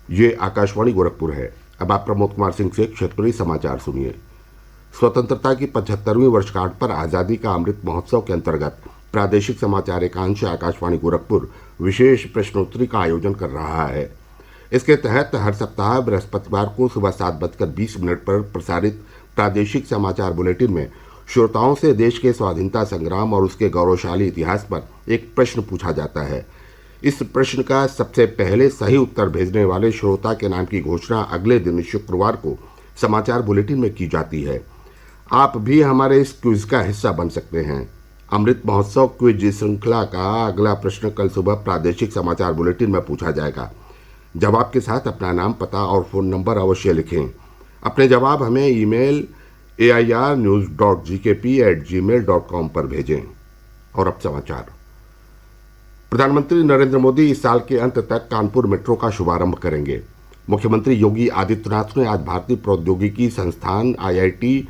ये आकाशवाणी गोरखपुर है। अब आप प्रमोद कुमार सिंह से क्षेत्रीय समाचार सुनिए। स्वतंत्रता की 75वीं वर्षगांठ पर आज़ादी का अमृत महोत्सव के अंतर्गत प्रादेशिक समाचार एकांश आकाशवाणी गोरखपुर विशेष प्रश्नोत्तरी का आयोजन कर रहा है। इसके तहत हर सप्ताह बृहस्पतिवार को सुबह 7:20 पर प्रसारित प्रादेशिक समाचार बुलेटिन में श्रोताओं से देश के स्वाधीनता संग्राम और उसके गौरवशाली इतिहास पर एक प्रश्न पूछा जाता है। इस प्रश्न का सबसे पहले सही उत्तर भेजने वाले श्रोता के नाम की घोषणा अगले दिन शुक्रवार को समाचार बुलेटिन में की जाती है। आप भी हमारे इस क्विज का हिस्सा बन सकते हैं। अमृत महोत्सव क्विज श्रृंखला का अगला प्रश्न कल सुबह प्रादेशिक समाचार बुलेटिन में पूछा जाएगा। जवाब के साथ अपना नाम, पता और फ़ोन नंबर अवश्य लिखें। अपने जवाब हमें ईमेल airnews.gkp@gmail.com पर भेजें। और अब समाचार। प्रधानमंत्री नरेंद्र मोदी इस साल के अंत तक कानपुर मेट्रो का शुभारंभ करेंगे। मुख्यमंत्री योगी आदित्यनाथ ने आज भारतीय प्रौद्योगिकी संस्थान IIT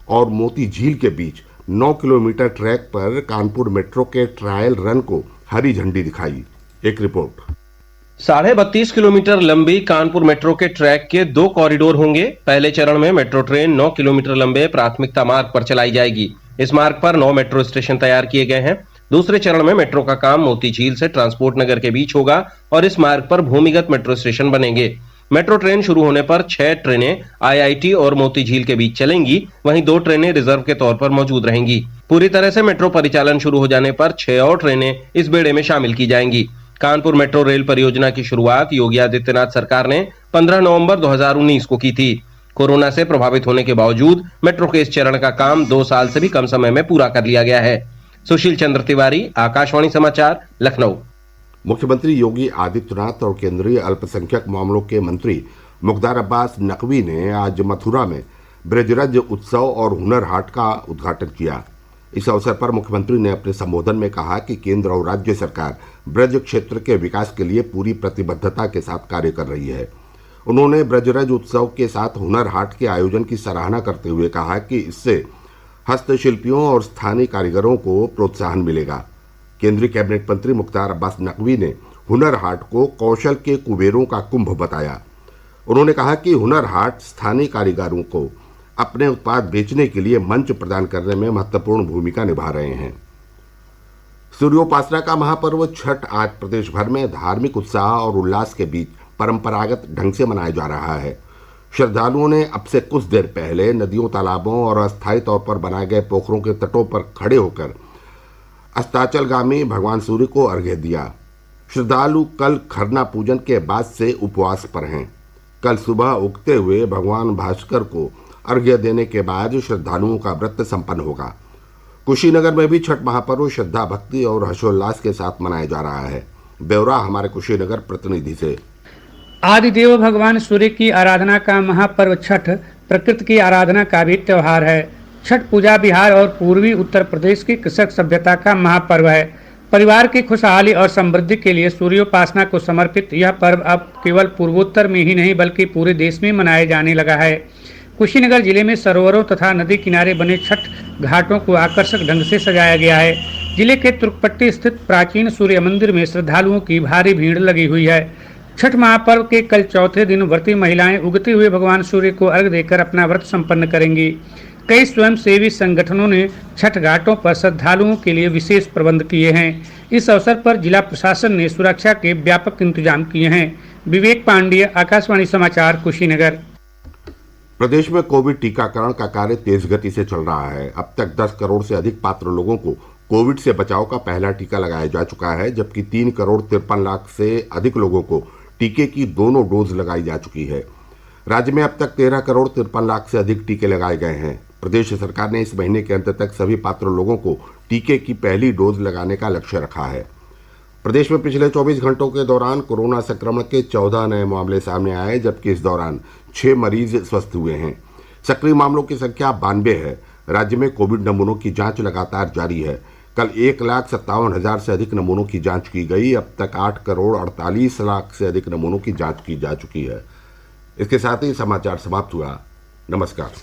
और मोती झील के बीच 9 किलोमीटर ट्रैक पर कानपुर मेट्रो के ट्रायल रन को हरी झंडी दिखाई। एक रिपोर्ट। 32.5 किलोमीटर लंबी कानपुर मेट्रो के ट्रैक के 2 कॉरिडोर होंगे। पहले चरण में मेट्रो ट्रेन 9 किलोमीटर लंबे प्राथमिकता मार्ग पर चलाई जाएगी। इस मार्ग पर 9 मेट्रो स्टेशन तैयार किए गए हैं। दूसरे चरण में मेट्रो का काम मोती झील से ट्रांसपोर्ट नगर के बीच होगा और इस मार्ग पर भूमिगत मेट्रो स्टेशन बनेंगे। मेट्रो ट्रेन शुरू होने पर 6 ट्रेनें IIT और मोती झील के बीच चलेंगी, वहीं 2 ट्रेनें रिजर्व के तौर पर मौजूद रहेंगी। पूरी तरह से मेट्रो परिचालन शुरू हो जाने पर 6 और ट्रेनें इस बेड़े में शामिल की जाएंगी। कानपुर मेट्रो रेल परियोजना की शुरुआत योगी आदित्यनाथ सरकार ने 15 नवंबर 2019 को की थी। कोरोना से प्रभावित होने के बावजूद मेट्रो के इस चरण का काम 2 साल से भी कम समय में पूरा कर लिया गया है। सुशील चंद्र तिवारी, आकाशवाणी समाचार, लखनऊ। मुख्यमंत्री योगी आदित्यनाथ और केंद्रीय अल्पसंख्यक मामलों के मंत्री मुख्तार अब्बास नकवी ने आज मथुरा में ब्रजरज उत्सव और हुनर हाट का उद्घाटन किया। इस अवसर पर मुख्यमंत्री ने अपने संबोधन में कहा कि केंद्र और राज्य सरकार ब्रज क्षेत्र के विकास के लिए पूरी प्रतिबद्धता के साथ कार्य कर रही है। उन्होंने ब्रजरज उत्सव के साथ हुनर हाट के आयोजन की सराहना करते हुए कहा कि इससे हस्तशिल्पियों और स्थानीय कारीगरों को प्रोत्साहन मिलेगा। केंद्रीय कैबिनेट मंत्री मुख्तार अब्बास नकवी ने हुनर हाट को कौशल के कुबेरों का कुंभ बताया। उन्होंने कहा कि हुनर हाट स्थानीय कारीगरों को अपने उत्पाद बेचने के लिए मंच प्रदान करने में महत्वपूर्ण भूमिका निभा रहे हैं। सूर्योपासना का महापर्व छठ आज प्रदेश भर में धार्मिक उत्साह और उल्लास के बीच परंपरागत ढंग से मनाया जा रहा है। श्रद्धालुओं ने अब से कुछ देर पहले नदियों, तालाबों और अस्थायी तौर पर बनाए गए पोखरों के तटों पर खड़े होकर अस्ताचलगामी भगवान सूर्य को अर्घ्य दिया। श्रद्धालु कल खरना पूजन के बाद से उपवास पर हैं। कल सुबह उगते हुए भगवान भास्कर को अर्घ्य देने के बाद श्रद्धालुओं का व्रत संपन्न होगा। कुशीनगर में भी छठ महापर्व श्रद्धा, भक्ति और हर्षोल्लास के साथ मनाया जा रहा है। ब्यौरा हमारे कुशीनगर प्रतिनिधि से। आदिदेव भगवान सूर्य की आराधना का महापर्व छठ प्रकृति की आराधना का भी त्योहार है। छठ पूजा बिहार और पूर्वी उत्तर प्रदेश की कृषक सभ्यता का महापर्व है। परिवार की खुशहाली और समृद्धि के लिए सूर्योपासना को समर्पित यह पर्व अब केवल पूर्वोत्तर में ही नहीं बल्कि पूरे देश में मनाया जाने लगा है। कुशीनगर जिले में सरोवरों तथा नदी किनारे बने छठ घाटों को आकर्षक ढंग से सजाया गया है। जिले के तुर्कपट्टी स्थित प्राचीन सूर्य मंदिर में श्रद्धालुओं की भारी भीड़ लगी हुई है। छठ महापर्व के कल चौथे दिन व्रती महिलाएं उगते हुए भगवान सूर्य को अर्घ्य देकर अपना व्रत संपन्न करेंगी। कई स्वयंसेवी संगठनों ने छठ घाटों पर श्रद्धालुओं के लिए विशेष प्रबंध किए हैं। इस अवसर पर जिला प्रशासन ने सुरक्षा के व्यापक इंतजाम किए हैं। विवेक पांडेय, आकाशवाणी समाचार, कुशीनगर। प्रदेश में कोविड टीकाकरण का कार्य तेज गति से चल रहा है। अब तक 10 करोड़ से अधिक पात्र लोगों को कोविड से बचाव का पहला टीका लगाया जा चुका है, जबकि 3 करोड़ 53 लाख से अधिक लोगों को टीके की दोनों डोज लगाई जा चुकी है। राज्य में अब तक 13 करोड़ 53 लाख से अधिक टीके लगाए गए हैं। प्रदेश सरकार ने इस महीने के अंत तक सभी पात्र लोगों को टीके की पहली डोज लगाने का लक्ष्य रखा है। प्रदेश में पिछले 24 घंटों के दौरान कोरोना संक्रमण के 14 नए मामले सामने आए, जबकि इस दौरान 6 मरीज स्वस्थ हुए हैं। सक्रिय मामलों की संख्या 92 है। राज्य में कोविड नमूनों की जांच लगातार जारी है। कल 1,57,000 से अधिक नमूनों की जांच की गई। अब तक 8 करोड़ 48 लाख से अधिक नमूनों की जांच की जा चुकी है। इसके साथ ही समाचार समाप्त हुआ। नमस्कार।